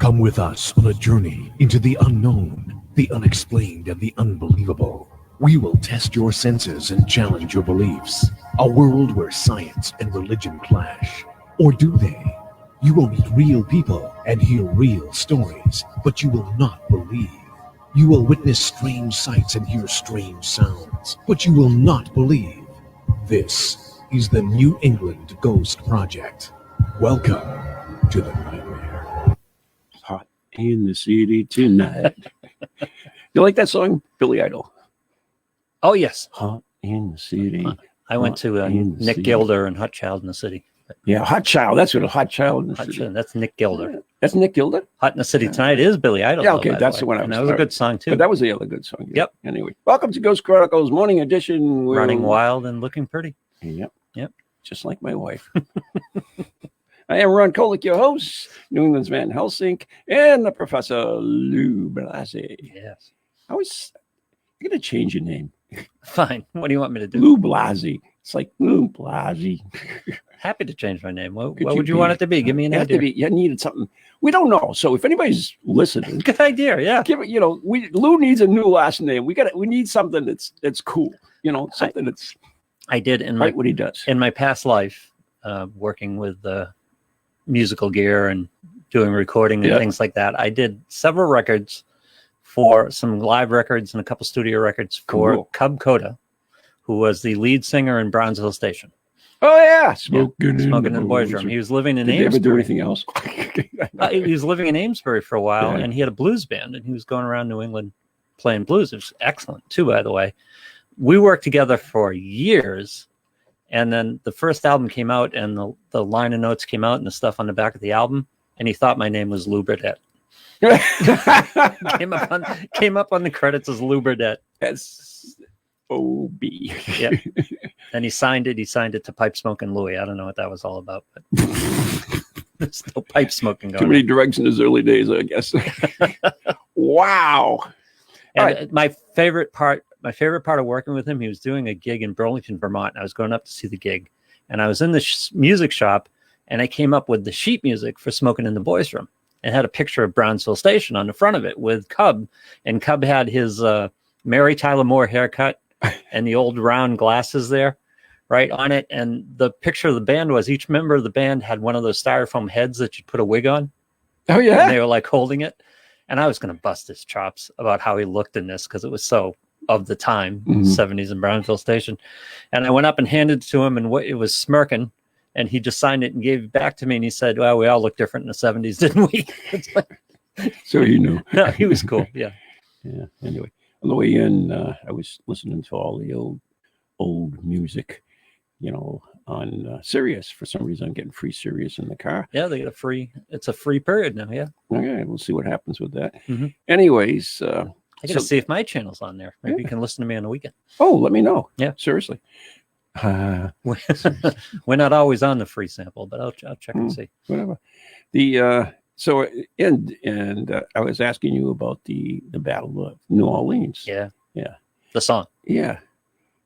Come with us on a journey into the unknown, the unexplained, and the unbelievable. We will test your senses and challenge your beliefs. A world where science and religion clash. Or do they? You will meet real people and hear real stories, but you will not believe. You will witness strange sights and hear strange sounds, but you will not believe. This is the New England Ghost Project. Welcome to the nightmare. Hot in the city tonight. You like that song? Billy Idol. Oh, yes. Hot in the city. I went to Nick Gilder and Hot Child in the City. Yeah, Hot Child. That's what a Hot Child in the City. That's Nick Gilder. That's Nick Gilder? Hot in the City Tonight is Billy Idol. Yeah, okay, that's the one I was. And that was a good song, too. But that was the other good song. Yeah. Yep. Anyway, welcome to Ghost Chronicles Morning Edition. Running wild and looking pretty. Yep. Yep. Just like my wife. I am Ron Kolick, your host, New England's Van Helsink, and the Professor Lou Blasi. Yes. I'm going to change your name. Fine. What do you want me to do? Lou Blasi. It's like Lou Blasi. Happy to change my name. What would you want it to be? Give me an idea. You needed something. We don't know. So if anybody's listening, good idea. Yeah. Give it. Lou needs a new last name. We need something that's cool. Something that's. I did what he does in my past life, working with musical gear and doing recording and things like that. I did several records for some live records and a couple studio records for Cub Coda, who was the lead singer in Brownsville Station. Oh yeah, smoking in the boys' room. He was living in Amesbury. Did Amesbury. He ever do anything else? He was living in Amesbury for a while, and he had a blues band, and he was going around New England playing blues. It was excellent too, by the way. We worked together for years, and then the first album came out, and the liner notes came out, and the stuff on the back of the album, and he thought my name was Lou Burdett. came up on the credits as Lou Burdett. S-O-B. Yeah. And he signed it. He signed it to Pipe Smoking Louie. I don't know what that was all about, but there's still pipe smoking going on. Too many drugs in his early days, I guess. Wow. And my favorite part of working with him, he was doing a gig in Burlington, Vermont. And I was going up to see the gig, and I was in the music shop, and I came up with the sheet music for Smoking in the Boys' Room, and had a picture of Brownsville Station on the front of it with Cub, and Cub had his Mary Tyler Moore haircut and the old round glasses there, right on it. And the picture of the band was each member of the band had one of those styrofoam heads that you'd put a wig on. Oh yeah, and they were like holding it. And I was going to bust his chops about how he looked in this because it was so of the time, 70s in Brownsville Station. And I went up and handed it to him, and it was smirking. And he just signed it and gave it back to me. And he said, "Well, we all look different in the 70s, didn't we?" So he knew. No, he was cool. Yeah. Yeah. Anyway, on the way in, I was listening to all the old music, on Sirius. For some reason, I'm getting free Sirius in the car. Yeah, they get it's a free period now. Yeah. Okay, we'll see what happens with that. Mm-hmm. Anyways, I got to see if my channel's on there. Maybe you can listen to me on the weekend. Oh, let me know. Yeah. Seriously. We're not always on the free sample, but I'll check and see. Whatever. So I was asking you about the Battle of New Orleans. Yeah. Yeah. The song. Yeah.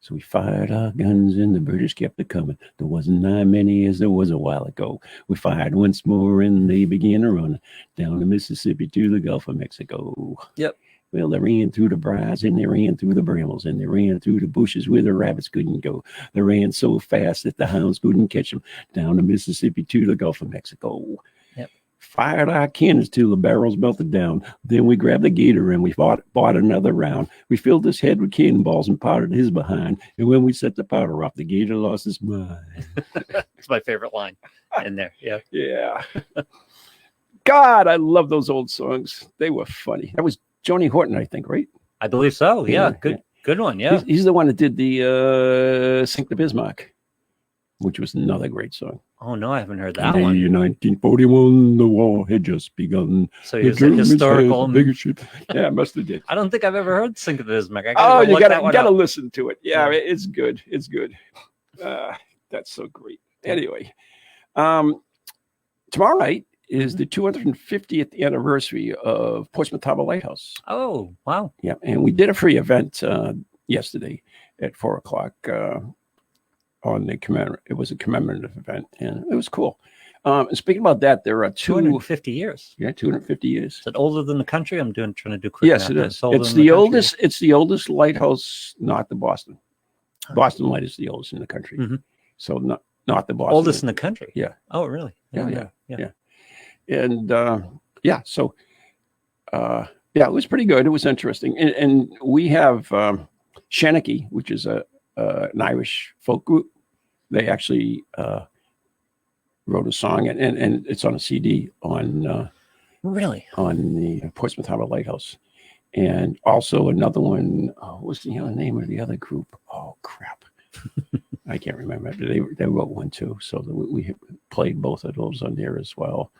So we fired our guns and the British kept it coming. There wasn't that many as there was a while ago. We fired once more and they began to run down the Mississippi to the Gulf of Mexico. Yep. Well, they ran through the briars and they ran through the brambles and they ran through the bushes where the rabbits couldn't go. They ran so fast that the hounds couldn't catch them down the Mississippi to the Gulf of Mexico. Yep. Fired our cannons till the barrels melted down. Then we grabbed the gator and we bought another round. We filled his head with cannonballs and powdered his behind. And when we set the powder off, the gator lost his mind. It's my favorite line in there. Yeah. Yeah. God, I love those old songs. They were funny. That was Johnny Horton, I think, right? I believe so. Yeah. Good one. Yeah. He's the one that did the Sink the Bismarck, which was another great song. Oh, no, I haven't heard that in one. 1941, the war had just begun. So he was a historical. Yeah, I must have did. I don't think I've ever heard Sink the Bismarck. You gotta listen to it. Yeah, it's good. It's good. That's so great. Anyway, tomorrow night is the 250th anniversary of Portsmouth Harbor Lighthouse. Oh, wow. Yeah, and we did a free event yesterday at 4:00 on the it was a commemorative event, and it was cool. Speaking about that, there are 250 years. Yeah, 250 years. Is it older than the country? I'm trying to do quick Yes, math. it is. older It's than the country. oldest. It's the oldest lighthouse, not the Boston. Boston Light is the oldest in the country. Mhm. So not the Boston. Oldest in the country. Yeah. Oh, really? Yeah. And so it was pretty good. It was interesting. And we have Shanachie, which is an Irish folk group. They actually wrote a song, and it's on a CD on Really? on the Portsmouth Harbor Lighthouse. And also another one, what's the other name of the other group? Oh, crap. I can't remember. They wrote one too. So we played both of those on there as well.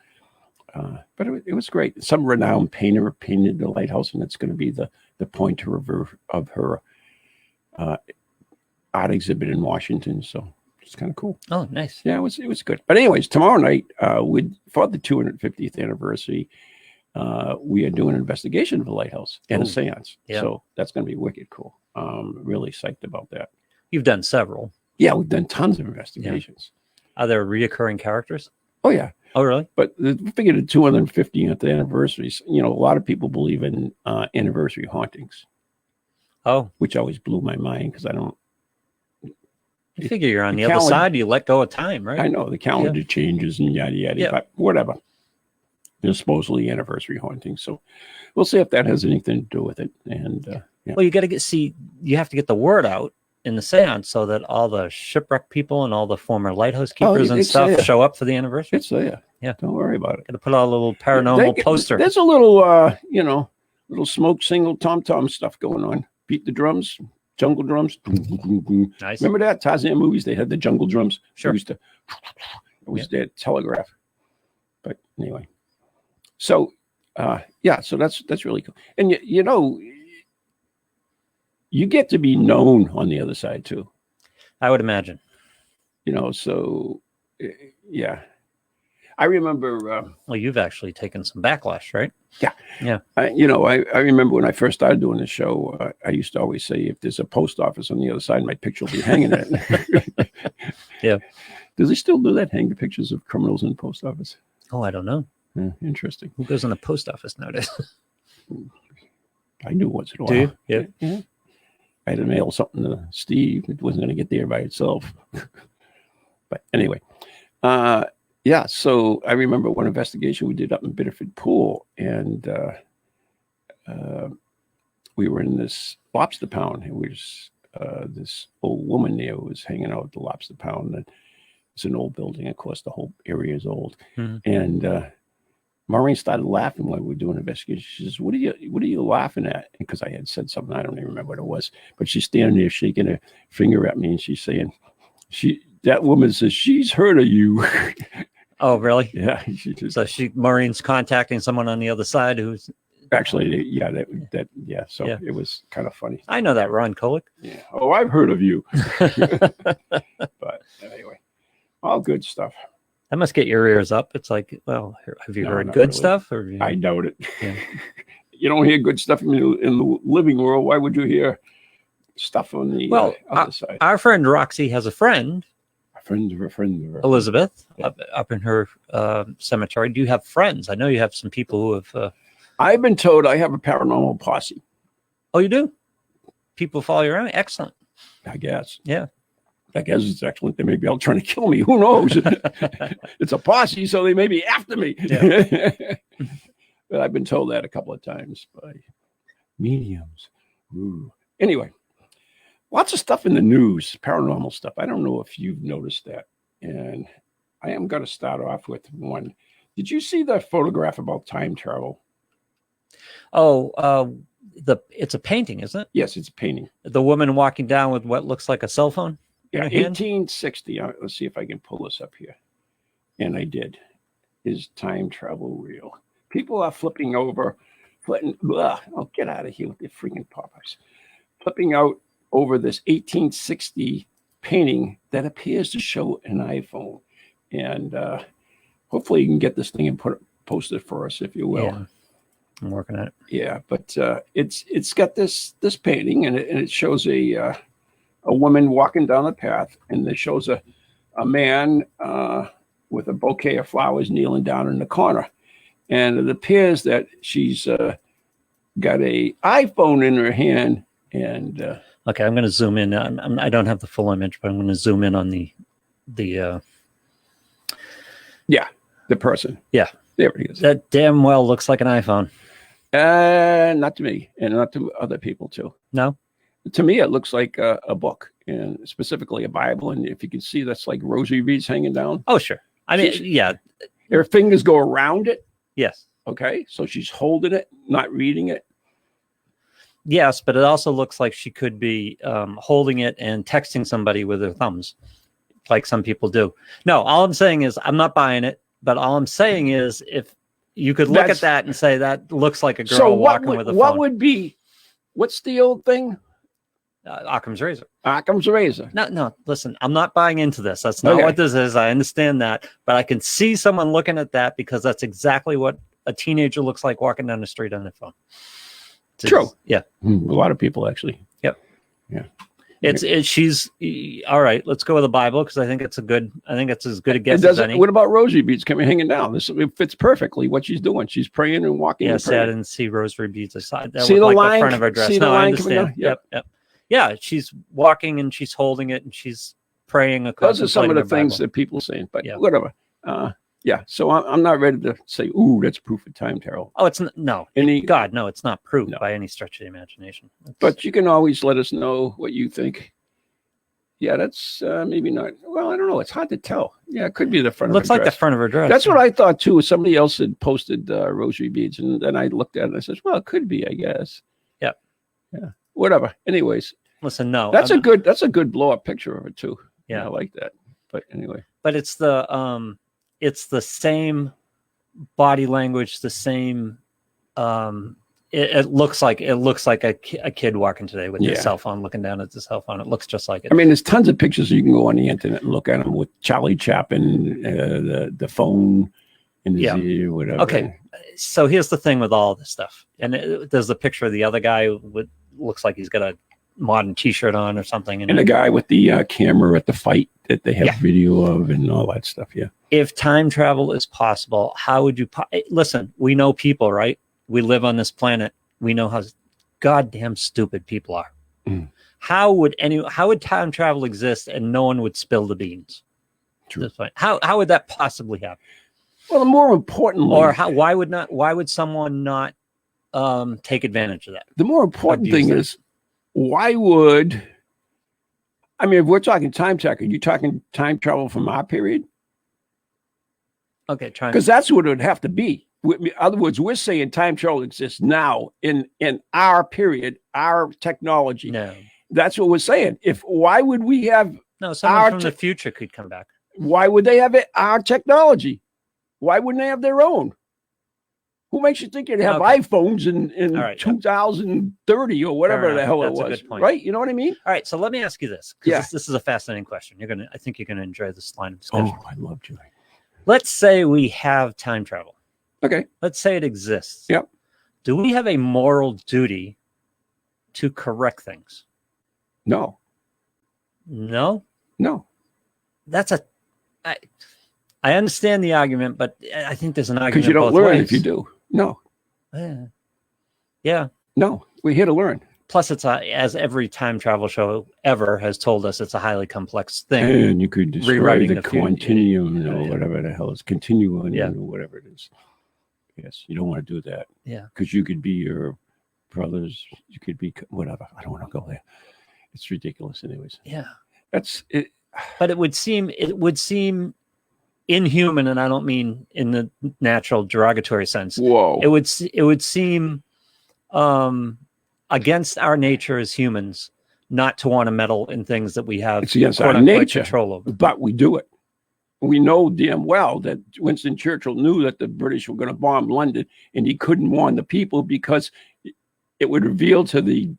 But it was great. Some renowned painter painted the lighthouse, and it's going to be the pointer of her art exhibit in Washington. So it's kind of cool. Oh, nice. Yeah, it was good. But anyways, tomorrow night, for the 250th anniversary, we are doing an investigation of the lighthouse and a seance. Yeah. So that's going to be wicked cool. Really psyched about that. You've done several. Yeah, we've done tons of investigations. Yeah. Are there reoccurring characters? Oh, yeah. Oh, really? But we figured the 250th anniversaries, a lot of people believe in anniversary hauntings. Oh. Which always blew my mind because I don't. You figure you're on the other side, you let go of time, right? I know the calendar changes and yada, yada, but whatever. There's supposedly anniversary hauntings. So we'll see if that has anything to do with it. And well, you got to you have to get the word out in the seance so that all the shipwreck people and all the former lighthouse keepers and stuff show up for the anniversary. It's there. Yeah. Don't worry about it. Got to put out a little paranormal poster. There's a little, little smoke single tom-tom stuff going on. Beat the drums, jungle drums. Nice. Remember that? Tarzan movies, they had the jungle drums. Sure. It was their telegraph. But anyway. So, so that's really cool. And, you get to be known on the other side, too. I would imagine. So, yeah. I remember... well, you've actually taken some backlash, right? Yeah. Yeah. I remember when I first started doing the show, I used to always say, if there's a post office on the other side, my picture will be hanging it. Yeah. Do they still do that? Hang the pictures of criminals in the post office? Oh, I don't know. Yeah, interesting. Who goes in the post office nowadays? I do once in a while. Do you? Yeah. I had to mail something to Steve. It wasn't going to get there by itself. But anyway, so I remember one investigation we did up in Biddeford Pool, and we were in this lobster pound. It was this old woman there who was hanging out at the lobster pound. And it's an old building. Of course, the whole area is old. Mm-hmm. And Maureen started laughing while we were doing an investigation. She says, what are you laughing at? Because I had said something, I don't even remember what it was. But she's standing there shaking her finger at me, and she's saying, that woman says, she's heard of you. Oh, really? Yeah. So Maureen's contacting someone on the other side who's... Actually, yeah, So it was kind of funny. I know that, Ron Kolick. Yeah. Oh, I've heard of you. But anyway, all good stuff. That must get your ears up. It's like, well, have you heard good stuff? Or I doubt it. Yeah. You don't hear good stuff in the living world. Why would you hear stuff on the other side? Our friend Roxy has a friend. A friend of a friend of her. Elizabeth, up in her cemetery. Do you have friends? I know you have some people who have... I've been told I have a paranormal posse. Oh, you do? People follow you around? Excellent. I guess. Yeah. I guess it's excellent. They may be all trying to kill me. Who knows? It's a posse, so they may be after me. Yeah. But I've been told that a couple of times by mediums. Ooh. Anyway, lots of stuff in the news, paranormal stuff. I don't know if you've noticed that. And I am going to start off with one. Did you see the photograph about time travel? Oh, it's a painting, isn't it? Yes, it's a painting. The woman walking down with what looks like a cell phone. Yeah, 1860. Let's see if I can pull this up here. And I did. Is time travel real? People are flipping over. I'll get out of here with the freaking pop-ups. Flipping out over this 1860 painting that appears to show an iPhone. And hopefully you can get this thing and post it for us, if you will. Yeah. I'm working at it. Yeah, but it's got this painting, and it shows a woman walking down the path, and it shows a man with a bouquet of flowers kneeling down in the corner. And it appears that she's got a iPhone in her hand. And okay, I'm going to zoom in. I don't have the full image, but I'm going to zoom in on the the person. Yeah. There it is. That damn well looks like an iPhone. Not to me, and not to other people too. No? To me, it looks like a book, and specifically a Bible. And if you can see, that's like rosary beads hanging down. Oh, sure. I mean, yeah. Her fingers go around it. Yes. Okay, so she's holding it, not reading it. Yes, but it also looks like she could be holding it and texting somebody with her thumbs, like some people do. No, all I'm saying is I'm not buying it, but all I'm saying is if you could look at that and say that looks like a girl walking with a phone. What would be, what's the old thing? Occam's razor. Occam's razor. No, listen, I'm not buying into this. That's not what this is. I understand that, but I can see someone looking at that because that's exactly what a teenager looks like walking down the street on their phone. True. Yeah. A lot of people actually. Yep. Yeah. She's all right. Let's go with the Bible because I think it's as good a guess as any. What about rosary beads coming hanging down? It fits perfectly what she's doing. She's praying and walking. Yeah, I didn't see rosary beads. I saw that. See the line? The front of her dress. See the no, line I understand. Yep. Yeah, she's walking and she's holding it and she's praying. Those are some of the things that people are saying, but whatever. So I'm not ready to say, ooh, that's proof of time travel. Oh, it's no. No, it's not proof by any stretch of the imagination. But you can always let us know what you think. Yeah, that's maybe not. Well, I don't know. It's hard to tell. Yeah, it could be the front of her dress. Looks like the front of her dress. That's what I thought too. Somebody else had posted rosary beads, and then I looked at it and I said, well, it could be, I guess. Yeah. Yeah. Whatever. Anyways. Listen, no. That's a good blow up picture of it too. Yeah, I like that. But anyway. But it's the same body language, the same it looks like a kid walking today with his cell phone, looking down at the cell phone. It looks just like it. I mean, there's tons of pictures you can go on the internet and look at them with Charlie Chaplin, the phone in his ear, whatever. Okay, so here's the thing with all this stuff, and there's the picture of the other guy with looks like he's got a modern T-shirt on or something, and the guy with the camera at the fight that they have video of and all that stuff. Yeah. If time travel is possible, how would you listen? We know people, right? We live on this planet. We know how goddamn stupid people are. Mm. How would time travel exist and no one would spill the beans? True. How would that possibly happen? Well, more importantly, or why would someone not take advantage of that? The more important thing is, why would, I mean, if we're talking time travel, are you talking time travel from our period? Okay, because that's what it would have to be. In other words, we're saying time travel exists now in our period, our technology. No, that's what we're saying. Why would we have someone from the future could come back? Why would they have our technology? Why wouldn't they have their own? Who makes you think you'd have iPhones in 2030 or whatever the hell it was? Right? You know what I mean? All right. So let me ask you this. Yeah. This is a fascinating question. I think you're gonna enjoy this line of discussion. Oh, I love you. Let's say we have time travel. Okay. Let's say it exists. Yep. Do we have a moral duty to correct things? No. No? No. I understand the argument, but I think there's an argument. Because you don't learn if you do. No. Yeah. No. We're here to learn. Plus, it's as every time travel show ever has told us, it's a highly complex thing. And you could describe the continuum or whatever the hell is continuum or whatever it is. Yes, you don't want to do that. Yeah. Because you could be your brothers. You could be whatever. I don't want to go there. It's ridiculous anyways. Yeah. That's it. But it would seem inhuman, and I don't mean in the natural derogatory sense. Whoa. It would seem against our nature as humans not to want to meddle in things that we have it's against our nature control over. But we do it. We know damn well that Winston Churchill knew that the British were going to bomb London, and he couldn't warn the people because it would reveal to the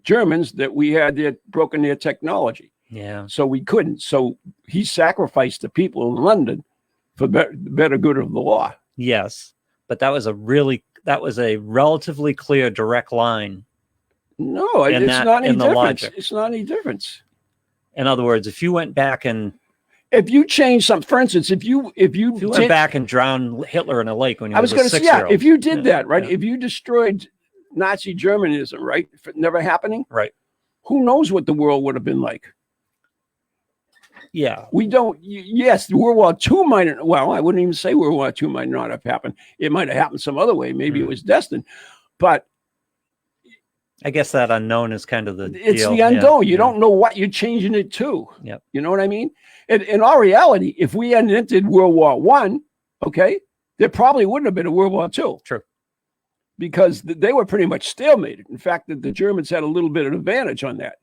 Germans that we had broken their technology. Yeah. So we couldn't. So he sacrificed the people in London for the better good of the law. Yes, but that was a relatively clear, direct line. No, it's not any difference. It's not any difference. In other words, if you went back and if you change some, for instance, if you went back and drowned Hitler in a lake when he was going a to say, 6-year-old. if you did that, right? If you destroyed Nazi Germanism, right? If it never happening, right? Who knows what the world would have been like? Yeah, we don't. Yes, World War II might. Well, I wouldn't even say World War II might not have happened. It might have happened some other way. Maybe it was destined, but I guess that unknown is kind of the it's deal. the unknown. You don't know what you're changing it to. Yep. You know what I mean? And in all reality, if we hadn't entered World War I, okay, there probably wouldn't have been a World War II. True. Because they were pretty much stalemated. In fact, the Germans had a little bit of advantage on that.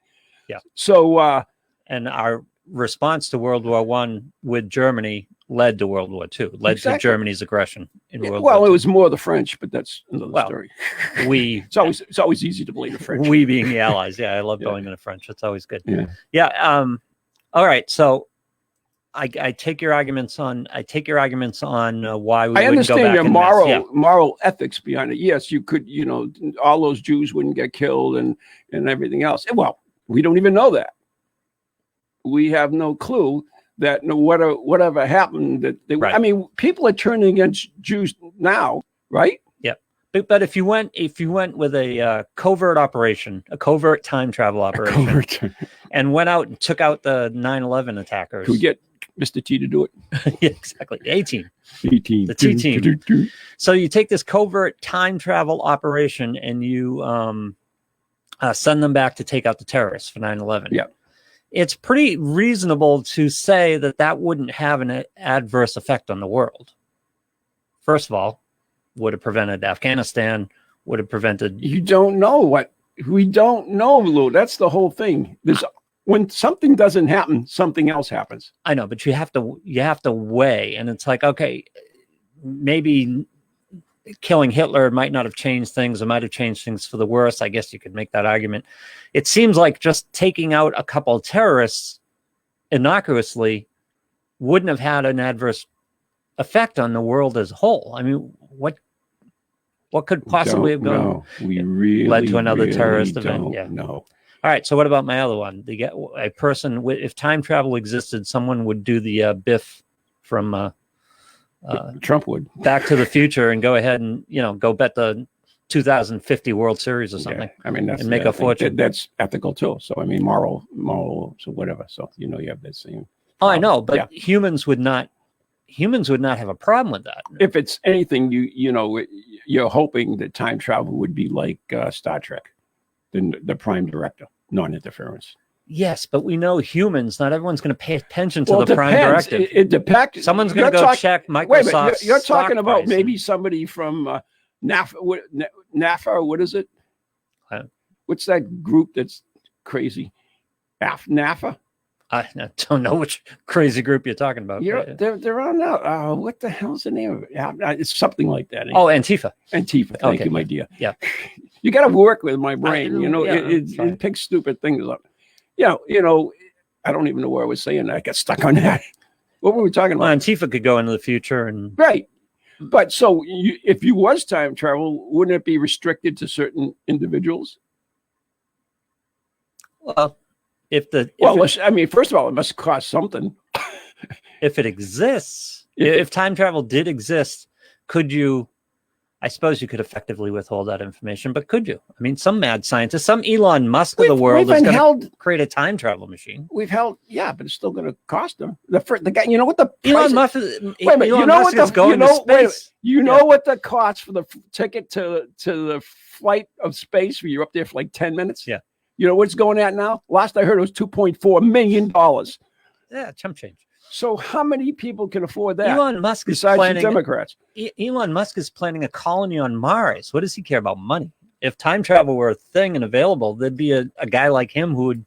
Yeah. So, and our response to World War I with Germany led to World War II, led to Germany's aggression in World War II. Well, it was more the French, but that's another story. It's always easy to blame the French. We being the Allies. Yeah, I love going to the French. It's always good. Yeah. All right. So I take your arguments on. Why we. I understand go back your moral ethics behind it. Yes, you could. All those Jews wouldn't get killed and everything else. Well, we don't even know that. We have no clue that whatever happened that they. Right. I mean, people are turning against Jews now, right? Yeah. But if you went with a covert operation, a covert time travel operation, and went out and took out the 9/11 attackers, could we get Mr. T to do it? Yeah, exactly. The A-team. The T-team. So you take this covert time travel operation and you send them back to take out the terrorists for 9/11. Yeah. It's pretty reasonable to say that wouldn't have an adverse effect on the world. First of all, would have prevented Afghanistan, would have prevented... You don't know what... We don't know, Lou. That's the whole thing. When something doesn't happen, something else happens. I know, but you have to weigh, and it's like, okay, maybe killing Hitler might not have changed things. It might have changed things for the worse. I guess you could make that argument. It seems like just taking out a couple of terrorists innocuously wouldn't have had an adverse effect on the world as a whole. I mean, what could possibly have gone? We really led to another terrorist event? Yeah. No. All right. So what about my other one? A person if time travel existed, someone would do the Biff from Trump would Back to the Future and go ahead and go bet the 2050 World Series or something. Yeah. I mean, that's and make a fortune. That's ethical too. So I mean, moral, so whatever. So you have that same. Oh, I know, but humans would not have a problem with that. If it's anything, you're hoping that time travel would be like Star Trek, the Prime Directive, non-interference. Yes, but we know humans. Not everyone's going to pay attention to the Prime Directive. It depends. Someone's going to go check Microsoft. Wait, you're talking about maybe somebody from NAFA. What is it? What's that group that's crazy? NAFA. I don't know which crazy group you're talking about. They're on now. What the hell's the name of it? It's something like that. Oh, Antifa. Antifa. Thank you, my dear. Yeah. You got to work with my brain. It picks stupid things up. I don't even know where I was saying that. I got stuck on that. What were we talking about? Well, Antifa could go into the future and right. But so if you was time travel, wouldn't it be restricted to certain individuals? Well, I mean, first of all, it must cost something. If it exists, if time travel did exist, could you? I suppose you could effectively withhold that information, but could you? I mean, some mad scientist, some Elon Musk of the world is going to create a time travel machine. But it's still going to cost them. The guy, you know what the Elon Musk is going to space. What the cost for the ticket to the flight of space where you're up there for like 10 minutes? Yeah. You know what's going at now? Last I heard, it was $2.4 million. Yeah, chump change. So how many people can afford that? Elon Musk besides the Democrats. Elon Musk is planning a colony on Mars. What does he care about money? If time travel were a thing and available, there'd be a guy like him who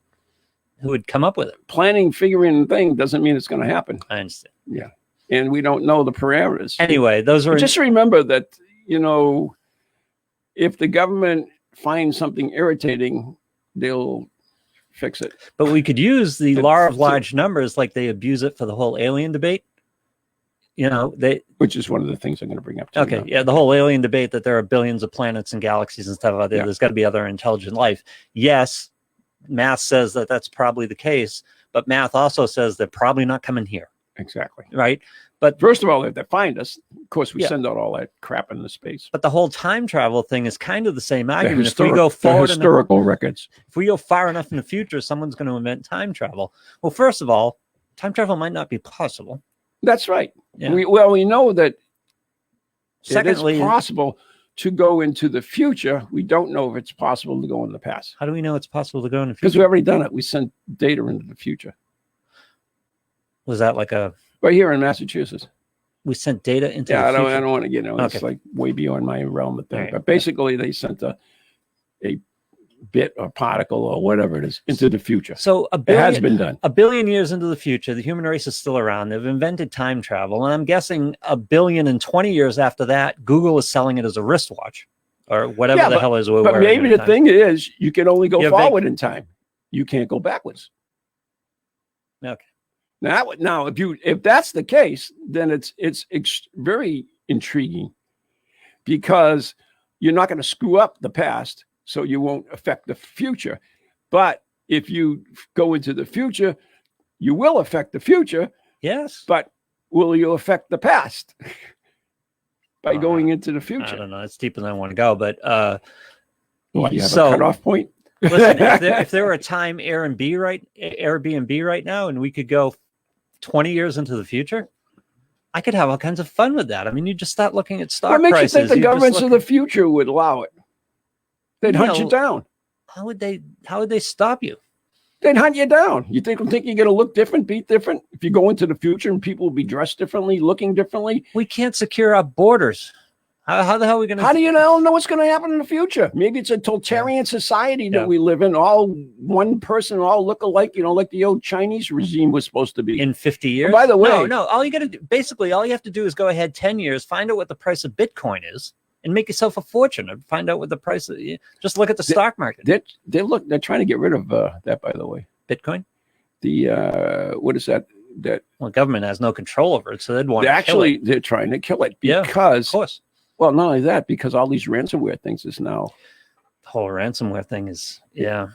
would come up with it. Planning, figuring thing doesn't mean it's going to happen. I understand. Yeah. And we don't know the parameters. Anyway, just remember that, if the government finds something irritating, they'll fix it. But we could use the law of large numbers like they abuse it for the whole alien debate. Which is one of the things I'm going to bring up. Okay. Yeah. The whole alien debate that there are billions of planets and galaxies and stuff out there. Yeah. There's got to be other intelligent life. Yes. Math says that that's probably the case, but math also says they're probably not coming here, Exactly. right? But First of all, if they find us, of course, we Yeah. send out all that crap into space. but the whole time travel thing is kind of the same The argument. If we go forward, historical records. if we go far enough in the future, someone's going to invent time travel. Well, first of all, time travel might not be possible. That's right. Yeah. We know that Secondly, it is possible to go into the future. We don't know if it's possible to go in the past. how do we know it's possible to go in the Because future? we've already done it. We sent data into the future. Was that like a Right here in Massachusetts. we sent data into Yeah, the future? I don't want to get into it. It's Okay. like way beyond my realm of thing. Right. But basically, they sent a bit or particle or whatever it is into the future. So It has been done. a billion years into the future, the human race is still around. They've invented time travel, and I'm guessing 1,020 years after that, Google is selling it as a wristwatch or whatever Yeah, the hell is we're But wearing maybe at the time. thing is, you can only go Yeah, forward in time. You can't go backwards. Okay. Now, if that's the case, then it's very intriguing because you're not going to screw up the past, so you won't affect the future. But if you go into the future, you will affect the future. Yes. But will you affect the past by going into the I future? don't know. It's deeper than I want to go, but Well, you have so- a cutoff point. listen, if there were a time Airbnb right now, and we could go 20 years into the future, I could have all kinds of fun with that. I mean, you just start looking at stock What makes prices. you think the You just governments look- of the future would allow it? They'd hunt you No. down. How would they stop you? They'd hunt you down. You think you're going to look different, be different? If you go into the future and people will be dressed differently, looking differently, We can't secure our borders. How the hell are we going to? how do you know what's going to happen in the future? Maybe it's a totalitarian society that Yeah. we live in. All one person, all look alike, like the old Chinese regime was supposed to be. in 50 years? by the way- no. All you got to do, basically, all you have to do is go ahead 10 years, find out what the price of Bitcoin is, and make yourself a fortune. And find out what the price. Just look at the stock market. They're trying to get rid of that, by the way. Bitcoin. The what is that? That Well, government has no control over it, so they'd want to kill it. they're trying to kill it Yeah, because Of course, well, not only that, because all these ransomware things is now the whole ransomware thing is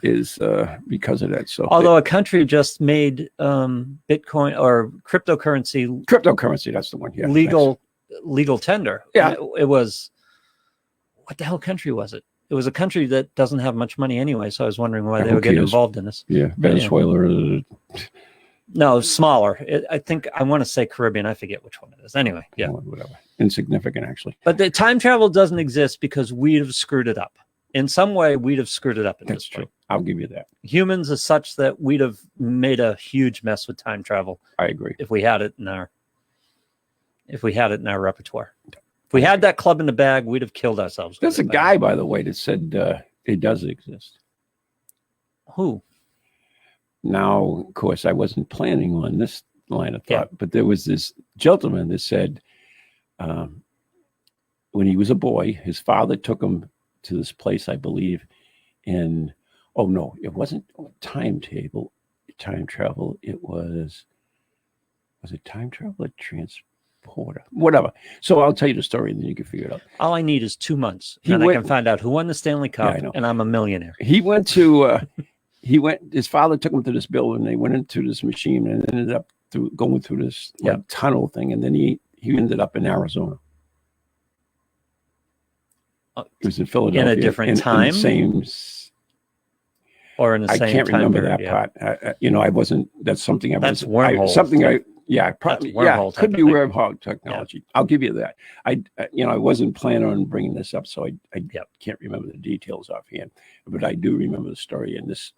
is because of that. So Although a country just made Bitcoin or cryptocurrency, that's the one. Yeah, legal tender. Yeah. And it was, what the hell country was it? It was a country that doesn't have much money anyway. So I was wondering why Yeah, they who were getting cares? involved in this. Yeah, Venezuela. No, smaller. I want to say Caribbean. I forget which one it is. Anyway, yeah. Whatever. Insignificant, actually. But the time travel doesn't exist because we'd have screwed it up. In some way, we'd have screwed it up at That's this true. point. I'll give you that. Humans are such that we'd have made a huge mess with time travel I agree. if we had it in our repertoire. If we had that club in the bag, we'd have killed ourselves. There's a with it. guy, by the way, that said it does exist. Who? Now, of course, I wasn't planning on this line of Yeah. thought, but there was this gentleman that said when he was a boy, his father took him to this place, I believe, and oh no, it wasn't time travel. It was it time travel or transporter? Whatever. So I'll tell you the story and then you can figure it out. All I need is 2 months, He and I went- can find out who won the Stanley Cup, I know. and I'm a millionaire. He went to his father took him to this building. They went into this machine and ended up going through this tunnel thing, and then he ended up in Arizona. It was in Philadelphia. different time? in the same. Or in the I same can't time remember period, that yeah. part. I wasn't. That's something I That's was. wormhole Something stuff. probably. That's Yeah, wormhole could type be of thing. wormhole technology. I'll give you that. I wasn't planning on bringing this up, so I can't remember the details offhand. But I do remember the story, and this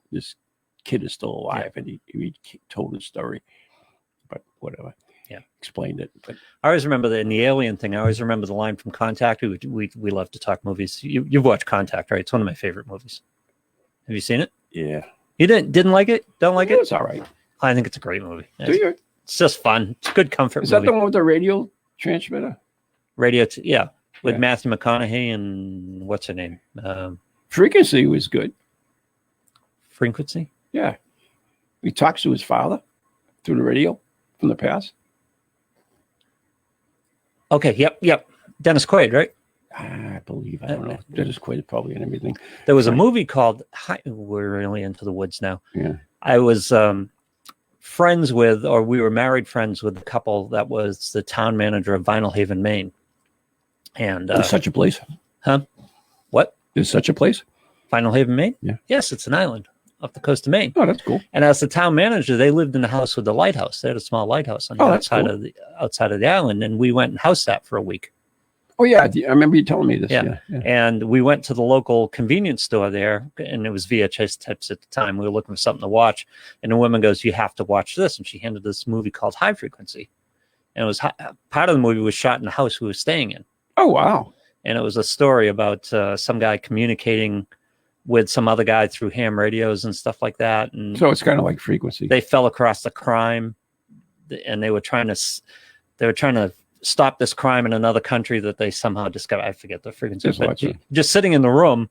kid is still alive, and he told his story. But whatever. Yeah. Explained it. But I always remember in the alien thing. I always remember the line from Contact. We love to talk movies. You've watched Contact, right? It's one of my favorite movies. Have you seen it? yeah, You didn't like it? Don't like it it? was all right. I think it's a great movie. Do you? It's just fun. It's a good comfort Is that movie. the one with the radio transmitter? With Yeah. Matthew McConaughey and what's her name? Frequency was good. Frequency. Yeah. He talks to his father through the radio from the past. Okay. Yep. Dennis Quaid, right? I believe. I don't know. That is quite probably and everything. There was a movie called. We're really into the woods now. Yeah. I was friends with, or we were married friends with, a couple that was the town manager of Vinyl Haven, Maine. And There's such a place. huh? What? There's such a place. Vinyl Haven, Maine? Yeah. Yes, it's an island off the coast of Maine. Oh, that's cool. And as the town manager, they lived in the house with the lighthouse. They had a small lighthouse on the outside of the island, and we went and house sat for a week. Oh yeah, I remember you telling me this. Yeah. Yeah. And we went to the local convenience store there, and it was VHS tapes at the time. We were looking for something to watch, and the woman goes, "You have to watch this," and she handed this movie called High Frequency, and it was part of the movie was shot in the house we were staying in. Oh wow! And it was a story about some guy communicating with some other guy through ham radios and stuff like that. And so it's kind of like Frequency. They fell across the crime, and they were trying to stop this crime in another country that they somehow discovered. I forget the frequency. But just sitting in the room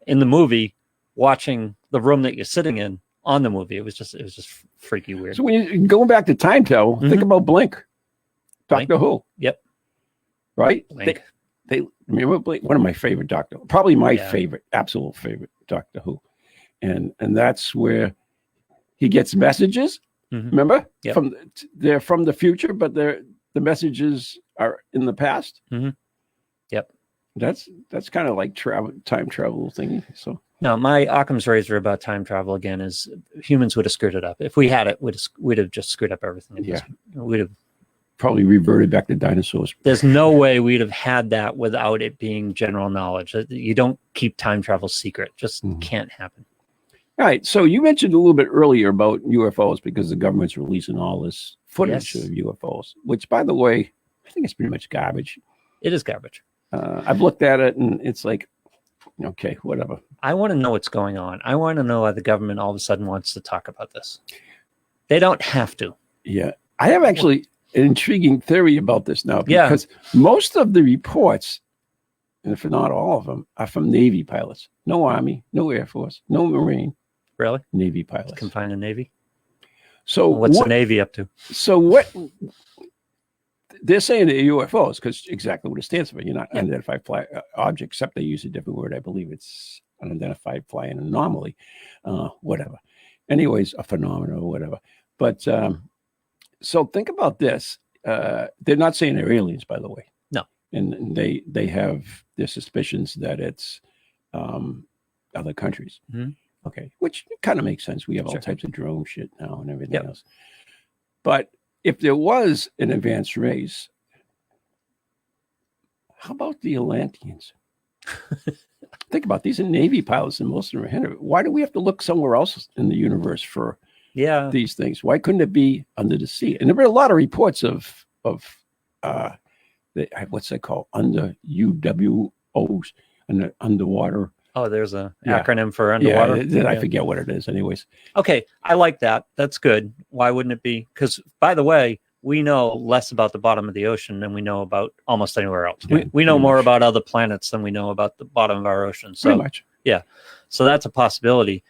in the movie, watching the room that you're sitting in on the movie, it was just freaky weird. So when you going back to time travel, think about Blink, Doctor Who. Yep. Right. Blink. They remember Blink, one of my favorite Doctor, probably my favorite, absolute favorite Doctor Who, and that's where he gets messages. Remember, they're from the future, but the messages are in the past. Yep, that's kind of like time travel thingy. So no, my Occam's razor about time travel again is humans would have screwed it up. If we had it, we'd have just screwed up everything. We'd have probably reverted back to dinosaurs. There's no way we'd have had that without it being general knowledge. You don't keep time travel secret. Just can't happen. All right. So you mentioned a little bit earlier about UFOs because the government's releasing all this footage of UFOs, which, by the way, I think it's pretty much garbage. It is garbage. I've looked at it and it's like, okay, whatever. I want to know what's going on. I want to know why the government all of a sudden wants to talk about this. They don't have to. Yeah. I have actually an intriguing theory about this now because most of the reports, and if not all of them, are from Navy pilots. No Army, no Air Force, no Marine. Really? Navy pilots. Confined to Navy? So what's the Navy up to? So what they're saying they're UFOs because exactly what it stands for. You're not unidentified fly object, except they use a different word. I believe it's unidentified flying anomaly, whatever. Anyways, a phenomenon or whatever. But so think about this. They're not saying they're aliens, by the way. No. And they have their suspicions that it's other countries. Okay, which kind of makes sense. We have all types of drone shit now and everything else. But if there was an advanced race, how about the Atlanteans? Think about these are Navy pilots and most of them are Henry. Why do we have to look somewhere else in the universe for these things? Why couldn't it be under the sea? And there were a lot of reports of what's they called under UWOs and underwater. Oh, there's an acronym for underwater. Yeah, I forget what it is. Anyways. Okay, I like that. That's good. Why wouldn't it be? Because, by the way, we know less about the bottom of the ocean than we know about almost anywhere else. Yeah, we know more about other planets than we know about the bottom of our ocean. So, pretty much. Yeah. So that's a possibility.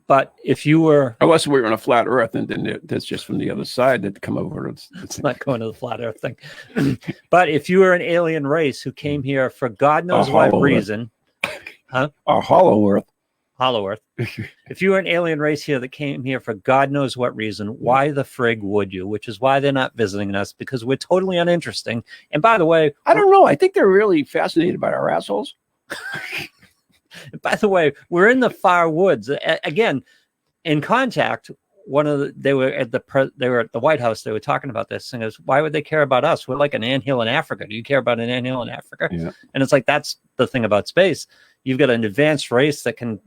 But if you were... Unless we were on a flat Earth, and then that's just from the other side that come over. It's not going to the flat Earth thing. But if you were an alien race who came here for God knows what reason... A hollow Earth. Hollow Earth. If you were an alien race here that came here for God knows what reason, why the frig would you? Which is why they're not visiting us, because we're totally uninteresting. And by the way... I don't know. I think they're really fascinated by our assholes. By the way, we're in the far woods. Again, in Contact, they were at the White House. They were talking about this, and goes, "Why would they care about us? We're like an anthill in Africa. Do you care about an anthill in Africa?" Yeah. And it's like that's the thing about space. You've got an advanced race that can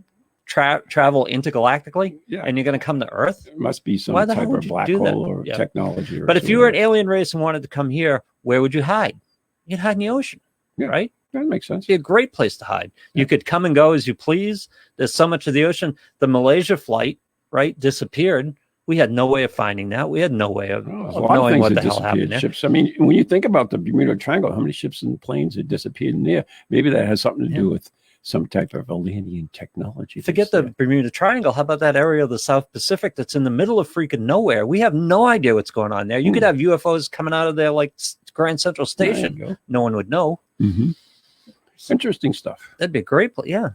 travel intergalactically, and you're going to come to Earth. It must be some type of black hole or technology. But if you were an alien race and wanted to come here, where would you hide? You'd hide in the ocean, right? That makes sense. It'd be a great place to hide. You could come and go as you please. There's so much of the ocean. The Malaysia flight, right, disappeared. We had no way of finding that. We had no way of knowing what the hell happened there. Ships. I mean, when you think about the Bermuda Triangle, how many ships and planes had disappeared in there? Maybe that has something to do with some type of alien technology. Forget the Bermuda Triangle. How about that area of the South Pacific that's in the middle of freaking nowhere? We have no idea what's going on there. You could have UFOs coming out of there like Grand Central Station. No one would know. Interesting stuff. That'd be a great place. Yeah.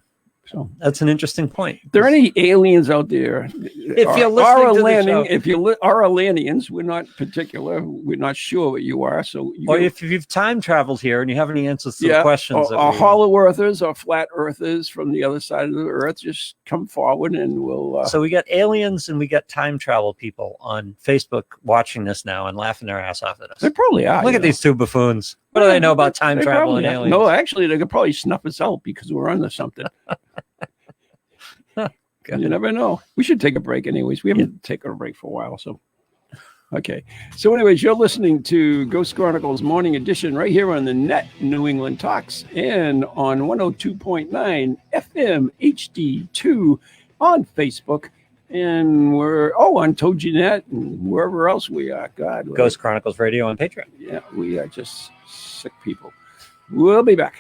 So That's an interesting point. If there are any aliens out there, If you're listening to the show, if you are aliens, we're not particular. We're not sure what you are. So, or if you've time traveled here and you have any answers to the questions, or hollow earthers or flat earthers from the other side of the earth, just come forward and we'll. So we got aliens and we got time travel people on Facebook watching this now and laughing their ass off at us. They probably are. Look at these two buffoons. What do they know about time travel and aliens? No, actually, they could probably snuff us out because we're under something. You never know. We should take a break anyways. We haven't taken a break for a while. So, okay. So anyways, you're listening to Ghost Chronicles Morning Edition right here on the net, New England Talks, and on 102.9 FM HD2 on Facebook. And we're, on TogiNet and wherever else we are. God. Ghost Chronicles Radio on Patreon. Yeah, we are just sick people. We'll be back.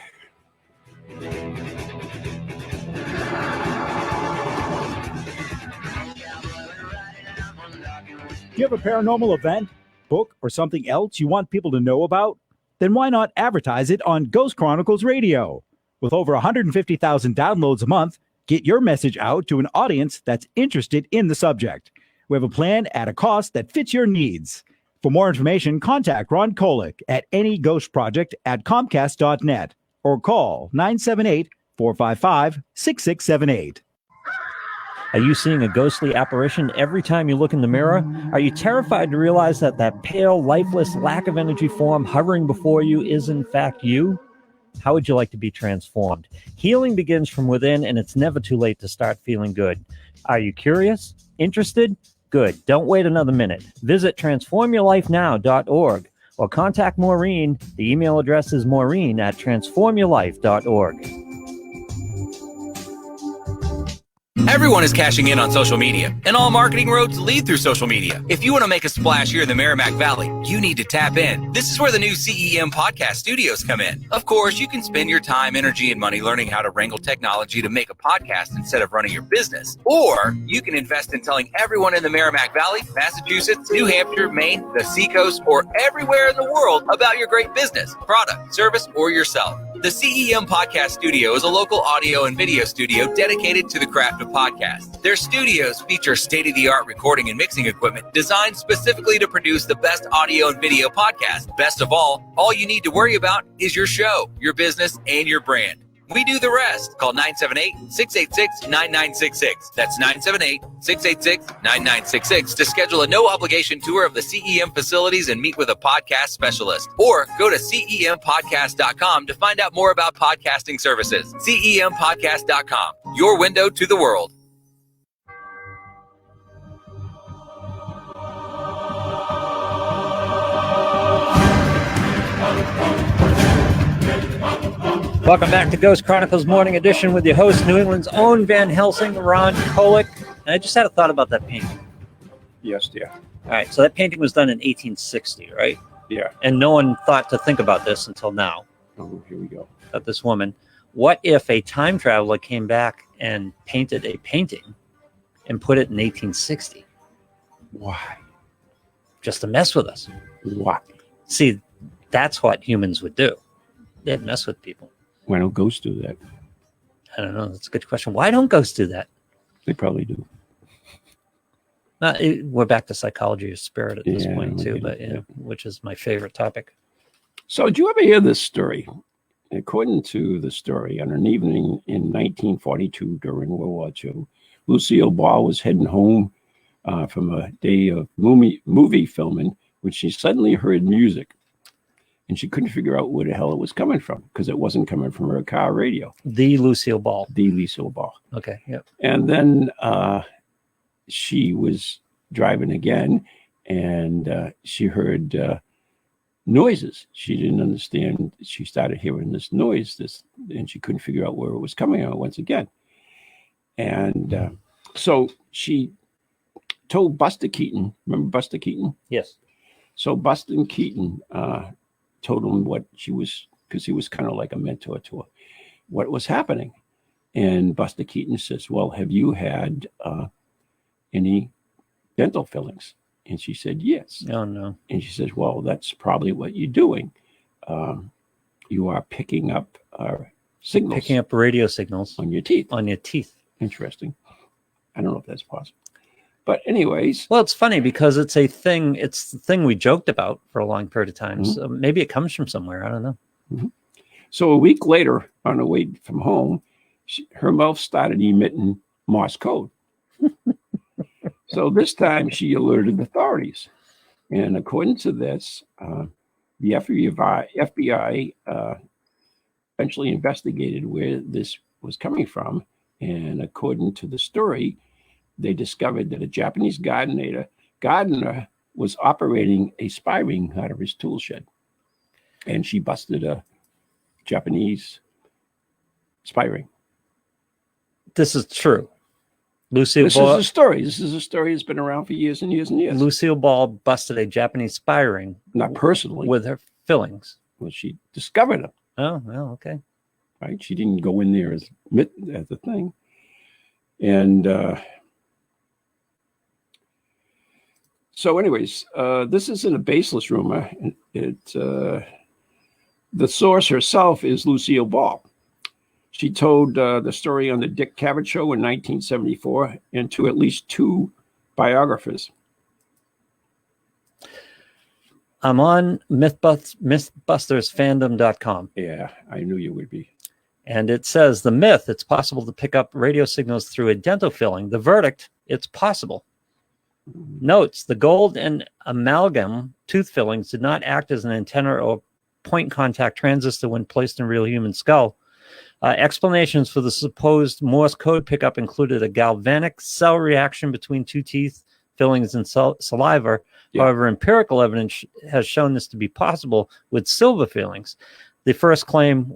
Do you have a paranormal event, book, or something else you want people to know about? Then why not advertise it on Ghost Chronicles Radio? With over 150,000 downloads a month, get your message out to an audience that's interested in the subject. We have a plan at a cost that fits your needs. For more information, contact Ron Kolick at anyghostproject@comcast.net or call 978-455-6678. Are you seeing a ghostly apparition every time you look in the mirror? Are you terrified to realize that that pale, lifeless, lack of energy form hovering before you is in fact you? How would you like to be transformed? Healing begins from within, and it's never too late to start feeling good. Are you curious? Interested? Good. Don't wait another minute. Visit transformyourlifenow.org or contact Maureen. The email address is maureen@transformyourlife.org. Everyone is cashing in on social media, and all marketing roads lead through social media. If you want to make a splash here in the Merrimack Valley, you need to tap in. This is where the new CEM podcast studios come in. Of course, you can spend your time, energy, and money learning how to wrangle technology to make a podcast instead of running your business. Or you can invest in telling everyone in the Merrimack Valley, Massachusetts, New Hampshire, Maine, the Seacoast, or everywhere in the world about your great business, product, service, or yourself. The CEM Podcast Studio is a local audio and video studio dedicated to the craft of podcasts. Their studios feature state-of-the-art recording and mixing equipment designed specifically to produce the best audio and video podcast. Best of all you need to worry about is your show, your business, and your brand. We do the rest. Call 978-686-9966. That's 978-686-9966 to schedule a no-obligation tour of the CEM facilities and meet with a podcast specialist. Or go to CEMpodcast.com to find out more about podcasting services. CEMpodcast.com, your window to the world. Welcome back to Ghost Chronicles Morning Edition with your host, New England's own Van Helsing, Ron Kolick. And I just had a thought about that painting. Yes, dear. All right, so that painting was done in 1860, right? Yeah. And no one thought to think about this until now. Oh, here we go. About this woman. What if a time traveler came back and painted a painting and put it in 1860? Why? Just to mess with us. Why? See, that's what humans would do. They'd mess with people. Why don't ghosts do that? I don't know. That's a good question. Why don't ghosts do that? They probably do. We're back to psychology of spirit at this point, too, but which is my favorite topic. So, did you ever hear this story? According to the story, on an evening in 1942 during World War II, Lucille Ball was heading home from a day of movie filming when she suddenly heard music. And she couldn't figure out where the hell it was coming from because it wasn't coming from her car radio. The Lucille Ball. Okay, yep. And then she was driving again, and she heard noises. She didn't understand. She started hearing this noise, and she couldn't figure out where it was coming out once again. And so she told Buster Keaton. Remember Buster Keaton? Yes. So Buster Keaton told him what she was, because he was kind of like a mentor to her, what was happening. And Buster Keaton says, well, have you had any dental fillings? And she said, yes. Oh, no. And she says, well, that's probably what you're doing. You are picking up signals Picking up radio signals on your teeth. on your teeth. Interesting. I don't know if that's possible. But anyways. Well, it's funny because it's a thing. It's the thing we joked about for a long period of time. So maybe it comes from somewhere. I don't know. So a week later, on the way from home, her mouth started emitting Morse code. So this time she alerted authorities. And according to this, the FBI eventually investigated where this was coming from. And according to the story, they discovered that a Japanese gardener was operating a spy ring out of his tool shed. And she busted a Japanese spy ring. This is true. Lucille This Ball, is a story. This is a story that's been around for years and years and years. Lucille Ball busted a Japanese spy ring Not personally. with her fillings. Well, she discovered them, Oh, well, okay. right? She didn't go in there as the thing. And so anyways, this isn't a baseless rumor. The source herself is Lucille Ball. She told the story on the Dick Cavett Show in 1974 and to at least 2 biographers. I'm on mythbustersfandom.com. Yeah, I knew you would be. And it says the myth, it's possible to pick up radio signals through a dental filling. The verdict, it's possible. Notes, the gold and amalgam tooth fillings did not act as an antenna or point contact transistor when placed in real human skull. Explanations for the supposed Morse code pickup included a galvanic cell reaction between 2 teeth fillings and saliva. Yeah. However, empirical evidence has shown this to be possible with silver fillings. The first claim,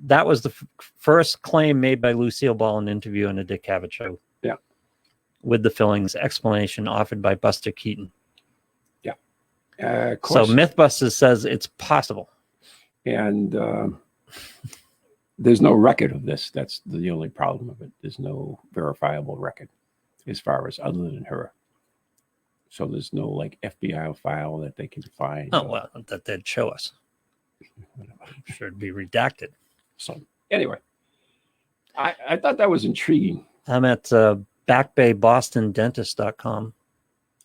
that was the first claim made by Lucille Ball in an interview on the Dick Cavett Show. Yeah. With the fillings explanation offered by Buster Keaton. Yeah. So Mythbusters says it's possible. And there's no record of this. That's the only problem of it. There's no verifiable record as far as other than her. So there's no like FBI file that they can find. Oh, well, that they'd show us. I'm sure it'd be redacted. So anyway, I thought that was intriguing. I'm at backbaybostondentist.com.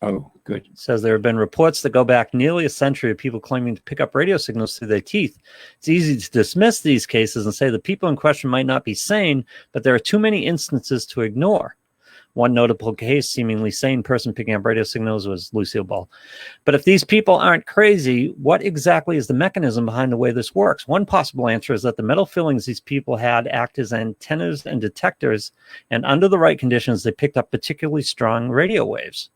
Oh, good. It says there have been reports that go back nearly a century of people claiming to pick up radio signals through their teeth. It's easy to dismiss these cases and say the people in question might not be sane, but there are too many instances to ignore. One notable case, seemingly sane person picking up radio signals, was Lucille Ball. But if these people aren't crazy, what exactly is the mechanism behind the way this works? One possible answer is that the metal fillings these people had act as antennas and detectors, and under the right conditions, they picked up particularly strong radio waves.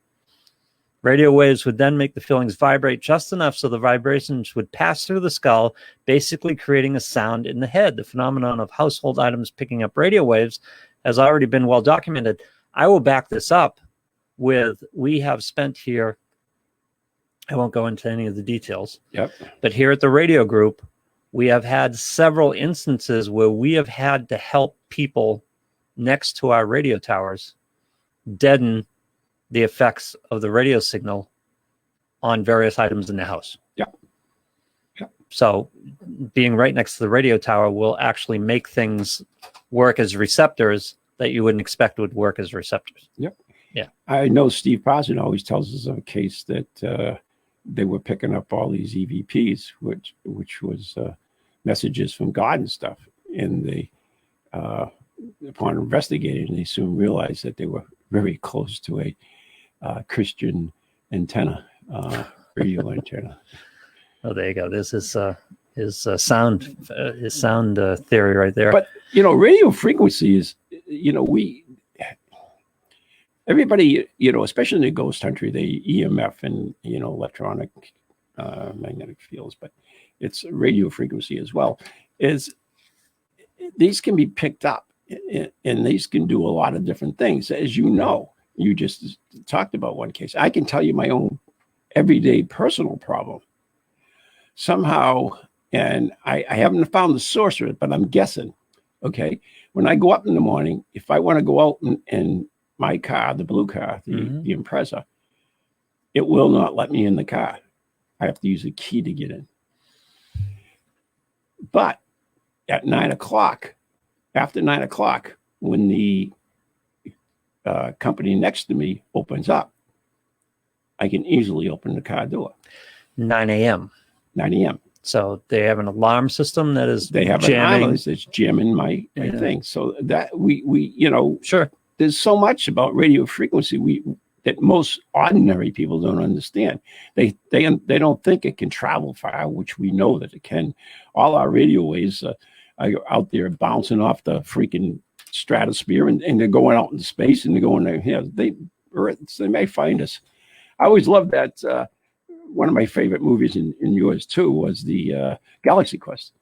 Radio waves would then make the fillings vibrate just enough so the vibrations would pass through the skull, basically creating a sound in the head. The phenomenon of household items picking up radio waves has already been well documented. I will back this up with, we have spent here, I won't go into any of the details, but here at the radio group, we have had several instances where we have had to help people next to our radio towers deaden the effects of the radio signal on various items in the house. So being right next to the radio tower will actually make things work as receptors that you wouldn't expect would work as receptors. Yep. Yeah. I know Steve Parson always tells us of a case that they were picking up all these EVPs, which was messages from God and stuff. And they, upon investigating, they soon realized that they were very close to a Christian antenna, radio antenna. Oh, there you go. This is his sound theory right there. But radio frequency is, everybody, especially in the ghost country, they EMF and electronic magnetic fields, but it's radio frequency as well. These can be picked up, and these can do a lot of different things. As you just talked about one case. I can tell you my own everyday personal problem. Somehow, and I haven't found the source of it, but I'm guessing. Okay, when I go up in the morning, if I want to go out in my car, the blue car, the Impreza, it will not let me in the car. I have to use a key to get in. But at 9 o'clock, after 9 o'clock, when the company next to me opens up, I can easily open the car door. 9 a.m. 9 a.m. So they have an alarm system that is They have jamming. an alarm that's jamming my thing. So that we Sure. there's so much about radio frequency that most ordinary people don't understand. They don't think it can travel far, which we know that it can. All our radio waves are out there bouncing off the freaking stratosphere, and they're going out into space, and they're going there. Yeah, they may find us. I always loved that. One of my favorite movies, in yours too, was the Galaxy Quest,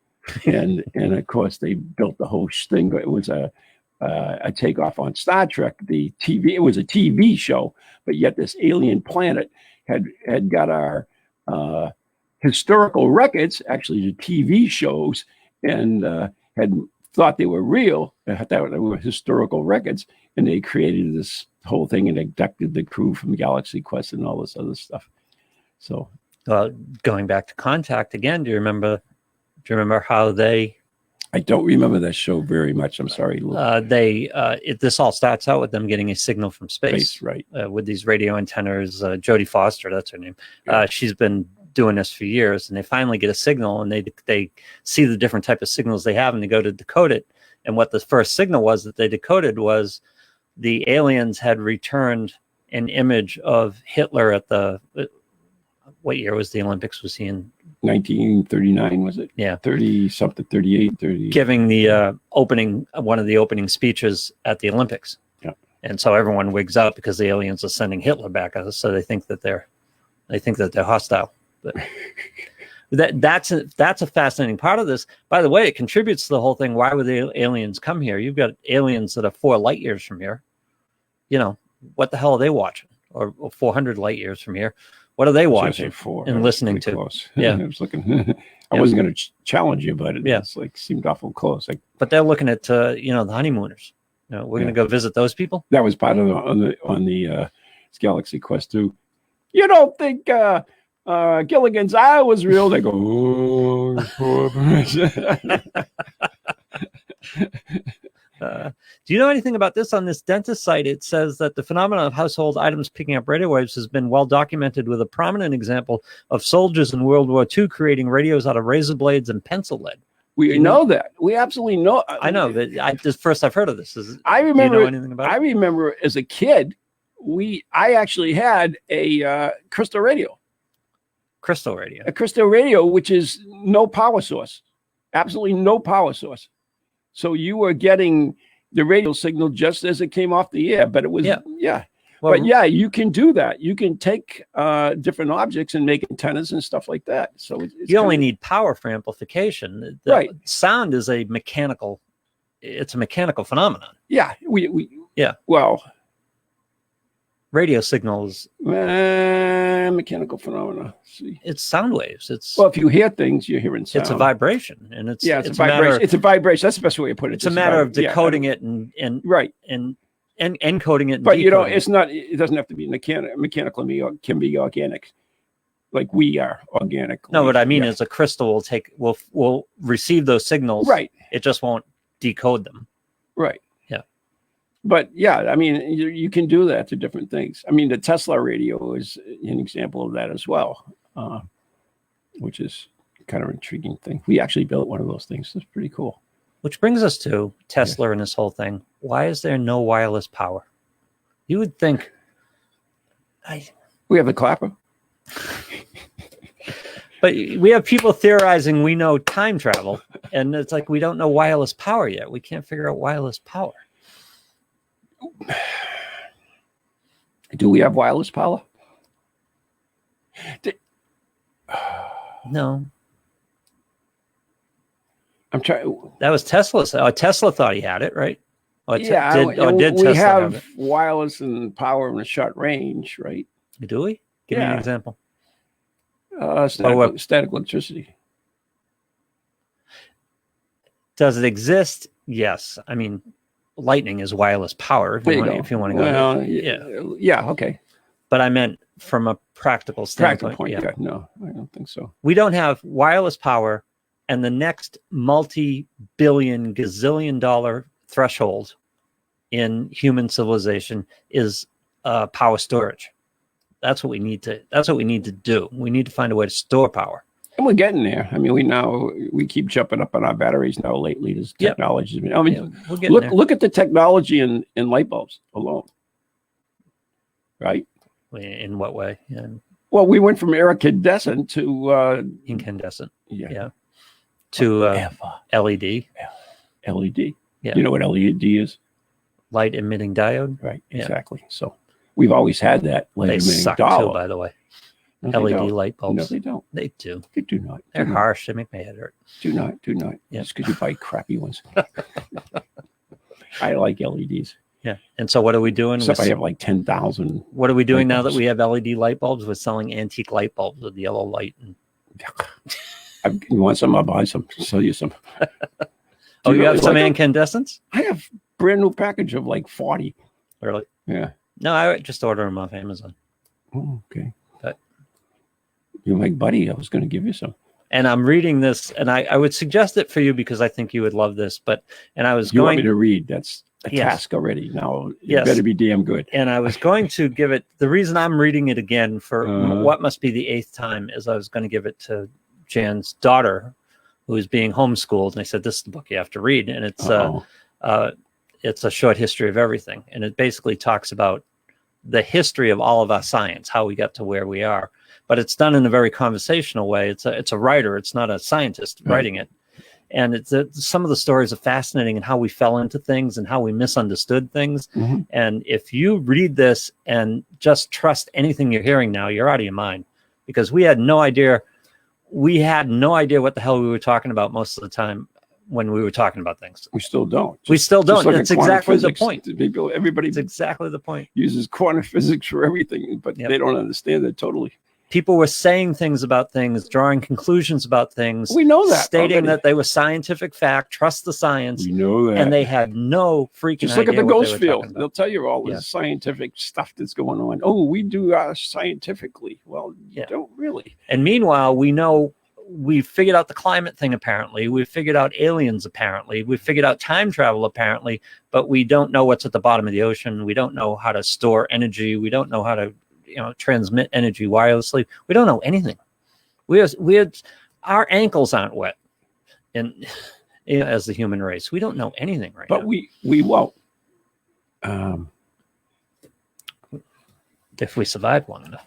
and of course they built the whole thing. It was a takeoff on Star Trek. The TV, it was a TV show, but yet this alien planet had got our historical records, actually the TV shows, and had thought they were real. I thought they were historical records, and they created this whole thing and abducted the crew from Galaxy Quest and all this other stuff. So, going back to Contact again, do you remember how they? I don't remember that show very much. I'm sorry. This all starts out with them getting a signal from space, right? With these radio antennas. Jodie Foster, that's her name. She's been doing this for years, and they finally get a signal, and they see the different type of signals they have, and they go to decode it. And what the first signal was that they decoded was the aliens had returned an image of Hitler at the. What year was the Olympics? Was he in 1939? Was it? Yeah, 30 something, 38, 30. Giving the one of the opening speeches at the Olympics. Yeah, and so everyone wigs out because the aliens are sending Hitler back at us. So they think that they're hostile. But that's a fascinating part of this. By the way, it contributes to the whole thing. Why would the aliens come here? You've got aliens that are 4 light years from here. You know, what the hell are they watching? Or 400 light years from here. What are they watching and listening to? Close. Yeah, I was looking. I wasn't going to challenge you, but it's seemed awful close. But they're looking at the honeymooners. We're going to go visit those people. That was part of on the Galaxy Quest 2. You don't think Gilligan's Isle was real? They go. Do you know anything about this? On this dentist site, it says that the phenomenon of household items picking up radio waves has been well documented, with a prominent example of soldiers in World War II creating radios out of razor blades and pencil lead. We know that. We absolutely know. I know, but first I've heard of this. I remember. Do you know anything about it? I remember as a kid, I actually had a crystal radio. Crystal radio. A crystal radio, which is no power source. Absolutely no power source. So you were getting the radio signal just as it came off the air, but it was Well, but you can do that. You can take different objects and make antennas and stuff like that. So you only need power for amplification. Right. Sound is a mechanical phenomenon. Yeah. Well, radio signals. Mechanical phenomena. See. It's sound waves. Well, if you hear things, you're hearing sound. It's a vibration, and it's a vibration. It's a vibration. That's the best way to put it. It's a matter of decoding it and right and encoding it. But it's not. It doesn't have to be mechanical. It can be organic, like we are organic. No, what I mean is a crystal will receive those signals. Right. It just won't decode them. Right. Yeah. But I mean, you can do that to different things. I mean, the Tesla radio is an example of that as well, which is kind of an intriguing thing. We actually built one of those things. It's pretty cool. Which brings us to Tesla and this whole thing. Why is there no wireless power? You would think. We have the clapper. But we have people theorizing we know time travel, and it's like we don't know wireless power yet. We can't figure out wireless power. Do we have wireless power? No. I'm trying. That was Tesla. Tesla thought he had it, right? Did we Tesla have wireless and power in a short range, right? Do we? Give me an example. Static electricity. Does it exist? Yes. I mean, lightning is wireless power. If you want to go. Well, yeah. Okay. But I meant from a practical standpoint. Yeah. No, I don't think so. We don't have wireless power And the next multi-billion, gazillion dollar threshold in human civilization is power storage. That's what we need to do. We need to find a way to store power. And we're getting there. I mean, we keep jumping up on our batteries now lately. This technology. I mean, we're getting there. look at the technology in light bulbs alone. Right? In what way? Well, we went from incandescent to incandescent. Yeah. To LED. LED. Yeah. You know what LED is? Light emitting diode. Right. Exactly. So we've always had that. They suck too, by the way. No, LED light bulbs. No, they don't. They do. They do not. They're harsh. They make my head hurt. Do not. Yeah. Just because you buy crappy ones. I like LEDs. Yeah. And so what are we doing? Except I have like 10,000. What are we doing now that we have LED light bulbs? We're selling antique light bulbs with yellow light. You want some? I'll buy some. Sell you some. Oh, you really have some like incandescents? I have brand new package of like 40. Really? Yeah. No, I just order them off Amazon. Oh, okay. But you're my buddy. I was going to give you some. And I'm reading this, and I would suggest it for you because I think you would love this. You want me to read? That's a task already. Now it better be damn good. And I was going to give it. The reason I'm reading it again for what must be the 8th time is I was going to give it to Jan's daughter, who is being homeschooled, and I said, "This is the book you have to read," and it's a short history of everything, and it basically talks about the history of all of our science, how we got to where we are. But it's done in a very conversational way. It's a writer. It's not a scientist writing it. And some of the stories are fascinating and how we fell into things and how we misunderstood things. Mm-hmm. And if you read this and just trust anything you're hearing now, you're out of your mind, because we had no idea. We had no idea what the hell we were talking about most of the time when we were talking about things. We still don't. We still don't. That's exactly the physics. point. Everybody It's exactly the point. uses quantum physics for everything, but they don't understand it totally. People were saying things about things, drawing conclusions about things. We know that. Stating that they were scientific fact, trust the science. We know that. And they had no freaking Just look at idea the what ghost they were field. talking They'll about. tell you all this scientific stuff that's going on. Oh, we do scientifically. Well, you don't really. And meanwhile, we figured out the climate thing, apparently. We figured out aliens, apparently. We figured out time travel, apparently. But we don't know what's at the bottom of the ocean. We don't know how to store energy. We don't know how to transmit energy wirelessly. We don't know anything. Our ankles aren't wet, and as the human race, we don't know anything right now. But we won't. If we survive long enough.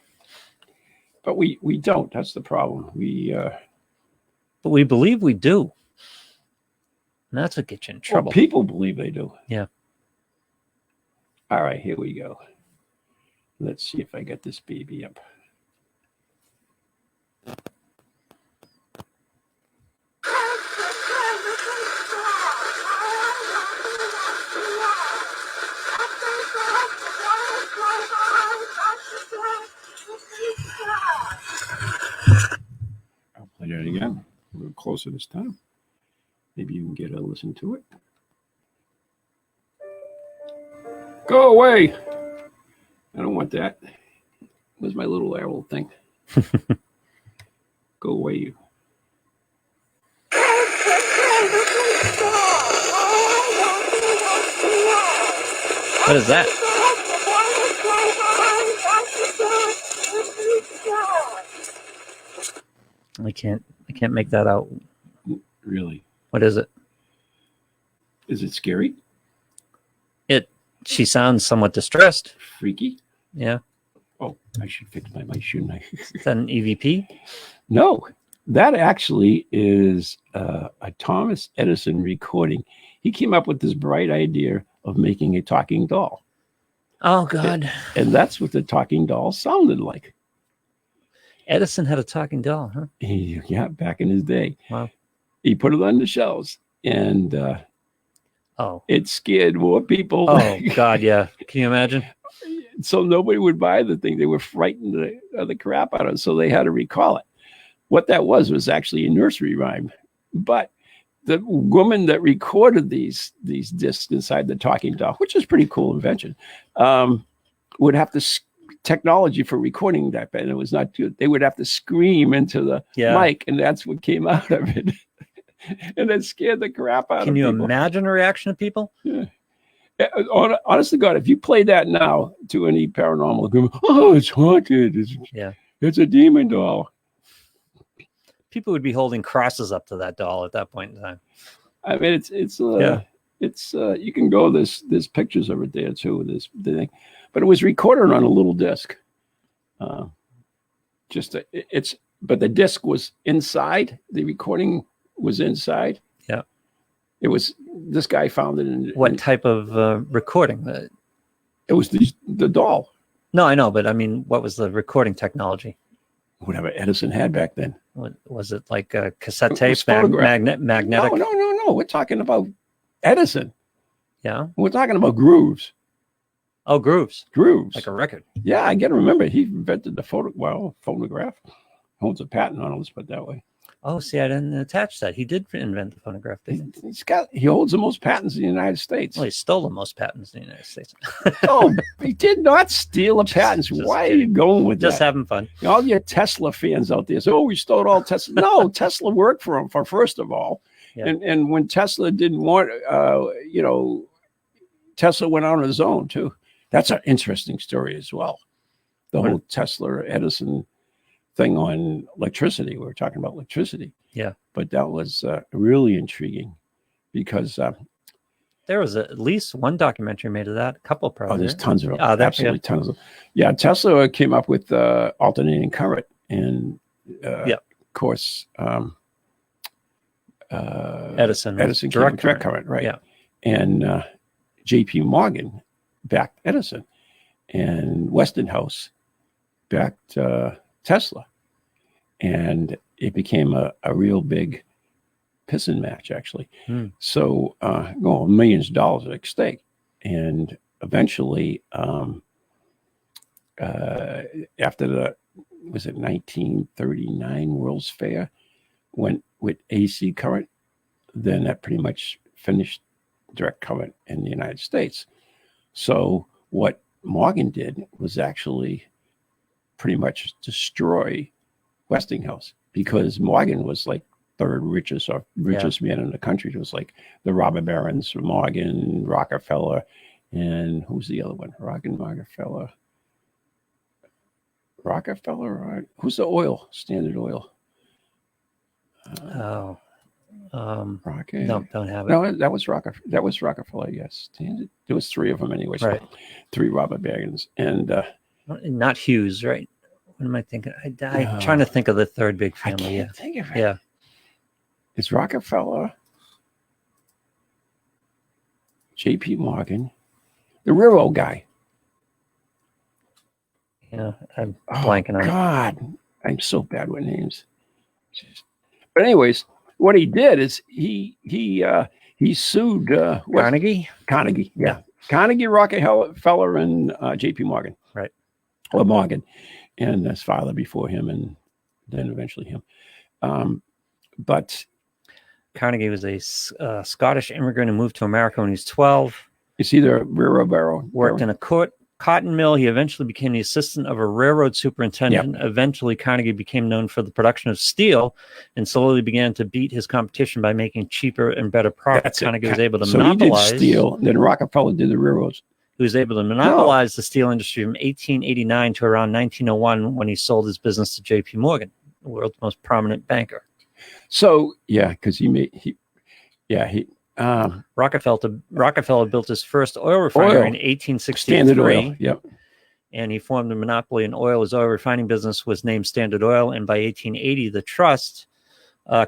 But we don't. That's the problem. But we believe we do. And that's what gets you in trouble. Well, people believe they do. Yeah. All right, here we go. Let's see if I get this baby up. I'll play that again. A little closer this time. Maybe you can get a listen to it. Go away. I don't want that. Where's my little owl thing? Go away, you. What is that? I can't make that out. Really? What is it? Is it scary? She sounds somewhat distressed. Freaky? Yeah. Oh, I should fix my mic, shouldn't I? Is that an EVP? No, that actually is a Thomas Edison recording. He came up with this bright idea of making a talking doll. Oh, God. And that's what the talking doll sounded like. Edison had a talking doll, huh? Yeah, back in his day. Wow. He put it on the shelves, and it scared more people. Oh, God, yeah. Can you imagine? So nobody would buy the thing. They were frightened the crap out of it, so they had to recall it. What that was actually a nursery rhyme. But the woman that recorded these discs inside the talking doll, which is a pretty cool invention, would have to technology for recording that, and it was not good. They would have to scream into the mic, and that's what came out of it. and it scared the crap out of Can you people. imagine a reaction of people? Yeah. Honest to God, if you play that now to any paranormal, oh, it's haunted. It's a demon doll. People would be holding crosses up to that doll at that point in time. I mean, it's you can go, there's pictures of it there too, this thing, but it was recorded on a little disc. But the disc was inside, the recording was inside. Yeah. It was, this guy found it in What type of recording? It was the doll. No, I know, but I mean, what was the recording technology? Whatever Edison had back then. What, was it like a cassette It tape, was photograph. magnetic? No. We're talking about Edison. Yeah. We're talking about grooves. Oh, grooves. Grooves. Like a record. Yeah, I gotta remember, he invented the phonograph. Holds a patent on it, let's put it that way. Oh, see, I didn't attach that. He did invent the phonograph, didn't he? He holds the most patents in the United States. Well, he stole the most patents in the United States. No, he did not steal the patents. just Why kidding. are you going with Just that? having fun. All your Tesla fans out there say, "Oh, we stole all Tesla." No, Tesla worked for him for first of all, Yeah. and when Tesla didn't want, Tesla went out on his own too. That's an interesting story as well. The whole Tesla Edison thing on electricity. We were talking about electricity. Yeah, but that was really intriguing because there was at least one documentary made of that. A couple probably. oh, there's tons of them. Oh, Absolutely tons of them. Yeah, Tesla came up with alternating current, and of course, Edison came with direct current, right? Yeah, and J.P. Morgan backed Edison, and Westinghouse backed Tesla, and it became a real big pissing match, actually. So, millions of dollars at stake. And eventually, after the, was it 1939 World's Fair, went with AC current, then that pretty much finished direct current in the United States. So what Morgan did was actually pretty much destroy Westinghouse, because Morgan was like third richest man in the country. It was like the robber barons, Morgan, Rockefeller, and who's the other one? Rockefeller. Who's the oil? Standard Oil. Rocket. No, don't have it. No, that was Rockefeller. Yes, Standard. There was three of them anyway. So Right. Three robber barons, and Not Hughes, right? What am I thinking? I'm trying to think of the third big I family. can't think of it. Yeah. It's Rockefeller, J.P. Morgan, the railroad guy. Yeah, I'm blanking on it. God, I'm so bad with names. But anyways, what he did is he sued Carnegie? Carnegie, yeah. Carnegie, Rockefeller, and J.P. Morgan. Right. Or Morgan, and his father before him, and then eventually him. But Carnegie was a Scottish immigrant who moved to America when he was 12. it's either railroad barrel. Worked in a cotton mill. He eventually became the assistant of a railroad superintendent. Yep. Eventually, Carnegie became known for the production of steel and slowly began to beat his competition by making cheaper and better products. Carnegie was able to monopolize. He did steel, then Rockefeller did the railroads. He was able to monopolize the steel industry from 1889 to around 1901 when he sold his business to J.P. Morgan, the world's most prominent banker. So, yeah, because Rockefeller built his first oil refinery in 1863. Standard Oil, yep. And he formed a monopoly in oil. His oil refining business was named Standard Oil, and by 1880, the trust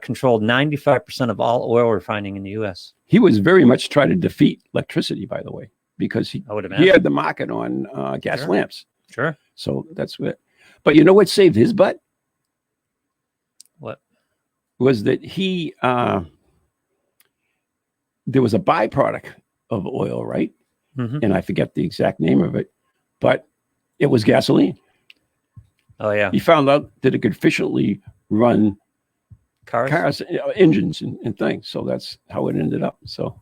controlled 95% of all oil refining in the U.S. He was very much trying to defeat electricity, by the way, because he had the market on gas lamps. Sure. So that's what. But you know what saved his butt? What? Was that he... there was a byproduct of oil, right? Mm-hmm. And I forget the exact name of it, but it was gasoline. Oh, yeah. He found out that it could efficiently run cars engines and things. So that's how it ended up. So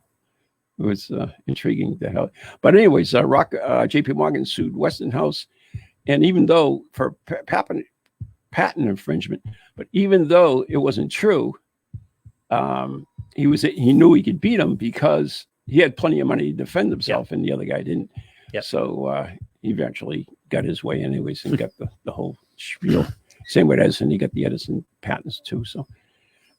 it was intriguing to how. But anyways, J.P. Morgan sued Westinghouse, and even though for patent infringement, but even though it wasn't true, he knew he could beat him because he had plenty of money to defend himself, and the other guy didn't. Yep. So he eventually got his way anyways and got the whole spiel. Same with Edison, he got the Edison patents too. So,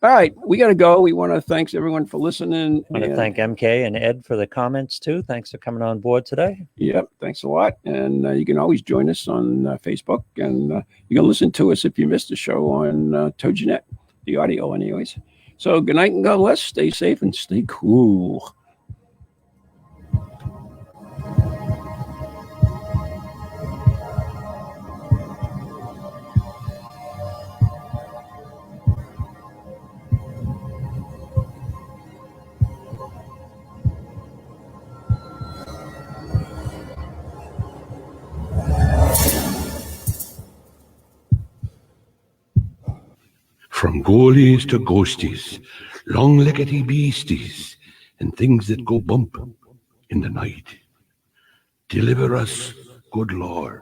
all right, we got to go. We want to thank everyone for listening. I want to thank MK and Ed for the comments too. Thanks for coming on board today. Yep, thanks a lot. And you can always join us on Facebook, and you can listen to us if you missed the show on TojiNet, the audio anyways. So good night and God bless. Stay safe and stay cool. From ghoulies to ghosties, long-leggedy beasties, and things that go bump in the night. Deliver us, good Lord.